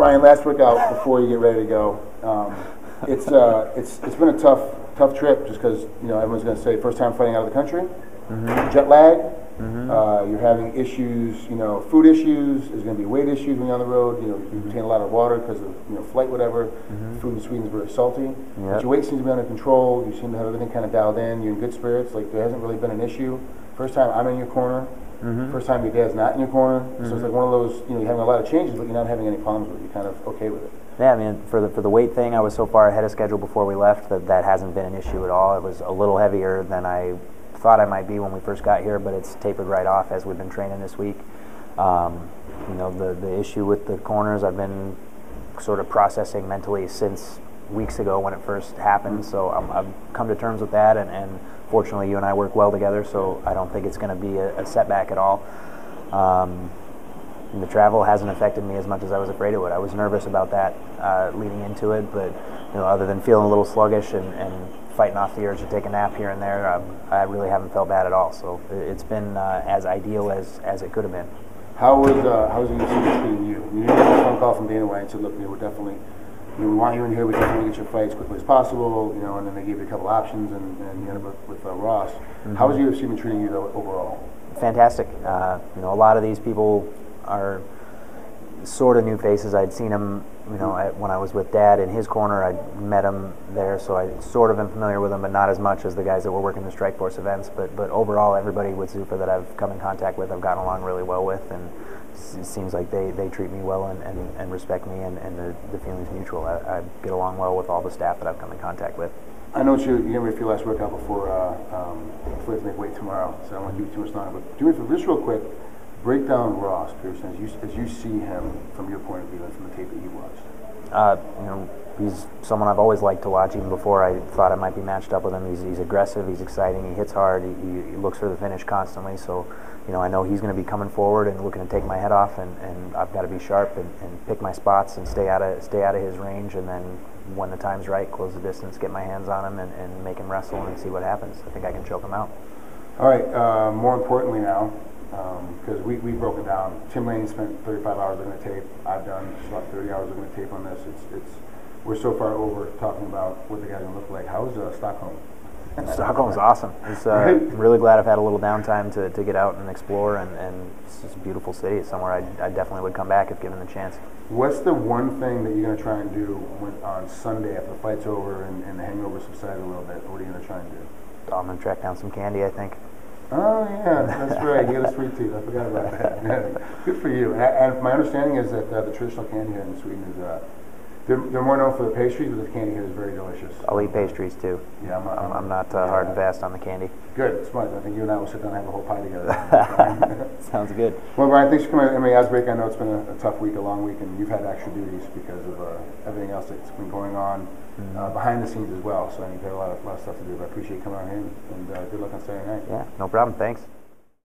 Ryan, last workout before you get ready to go. It's been a tough trip just because everyone's going to say first time fighting out of the country, jet lag. You're having issues, food issues. There's going to be weight issues when you're on the road. You retain a lot of water because of flight, whatever. Food in Sweden is very salty. But your weight seems to be under control. You seem to have everything kind of dialed in. You're in good spirits. Like there hasn't really been an issue. First time I'm in your corner. First time your dad's not in your corner. So it's like one of those, you're having a lot of changes, but you're not having any problems with it. You're kind of okay with it. Yeah, I mean, for the weight thing, I was so far ahead of schedule before we left that hasn't been an issue at all. It was a little heavier than I thought I might be when we first got here, but it's tapered right off as we've been training this week. The issue with the corners, I've been sort of processing mentally since weeks ago when it first happened. So I've come to terms with that, and fortunately, you and I work well together, so I don't think it's going to be a setback at all. The travel hasn't affected me as much as I was afraid it would. I was nervous about that leading into it, but other than feeling a little sluggish and fighting off the urge to take a nap here and there, I really haven't felt bad at all. So it's been as ideal as it could have been. How was the UFC treating you? You got a phone call from Dana White and said, look, we're definitely, we want you in here. We definitely get your fight as quickly as possible. And then they gave you a couple options, and you ended up with Ross. How has the UFC been treating you though overall? Fantastic. A lot of these people are sort of new faces. I'd seen them, when I was with Dad in his corner. I'd met him there, so I sort of am familiar with them, but not as much as the guys that were working the Strikeforce events. But overall, everybody with Zuffa that I've come in contact with, I've gotten along really well with, and it seems like they treat me well and respect me, and the feeling's mutual. I get along well with all the staff that I've come in contact with. I know you're getting ready for your last workout before you have to make weight tomorrow, so I don't want to give you too much time. But do me for just real quick. Break down Ross Pearson as you see him from your point of view and from the tape that you watched. He's someone I've always liked to watch, even before I thought I might be matched up with him. He's aggressive, he's exciting, he hits hard, he looks for the finish constantly. So, I know he's going to be coming forward and looking to take my head off, and I've got to be sharp and pick my spots and stay out of his range, and then when the time's right, close the distance, get my hands on him, and make him wrestle and see what happens. I think I can choke him out. All right. More importantly now, because we've broken down. Tim Lane spent 35 hours looking at tape. I've done just about 30 hours looking at tape on this. We're so far over talking about what the guy's going to look like. How's Stockholm? Stockholm's awesome. I'm really glad I've had a little downtime to get out and explore, and it's just a beautiful city. It's somewhere I definitely would come back if given the chance. What's the one thing that you're going to try and do on Sunday after the fight's over and the hangover subsides a little bit? What are you going to try and do? I'm going to track down some candy, I think. Oh, yeah, that's right. You got a sweet tooth. I forgot about that. Good for you. And my understanding is that the traditional candy here in Sweden is they're more known for the pastries, but the candy here is very delicious. I'll eat pastries too. Yeah, I'm not hard and fast on the candy. Good, smart. I think you and I will sit down and have a whole pie together. Sounds good. Well, Brian, thanks for coming to MMA Outbreak. I know it's been a tough week, a long week, and you've had extra duties because of everything else that's been going on behind the scenes as well. So you've had a lot of stuff to do. But I appreciate you coming on in, and good luck on Saturday night. Yeah, no problem. Thanks.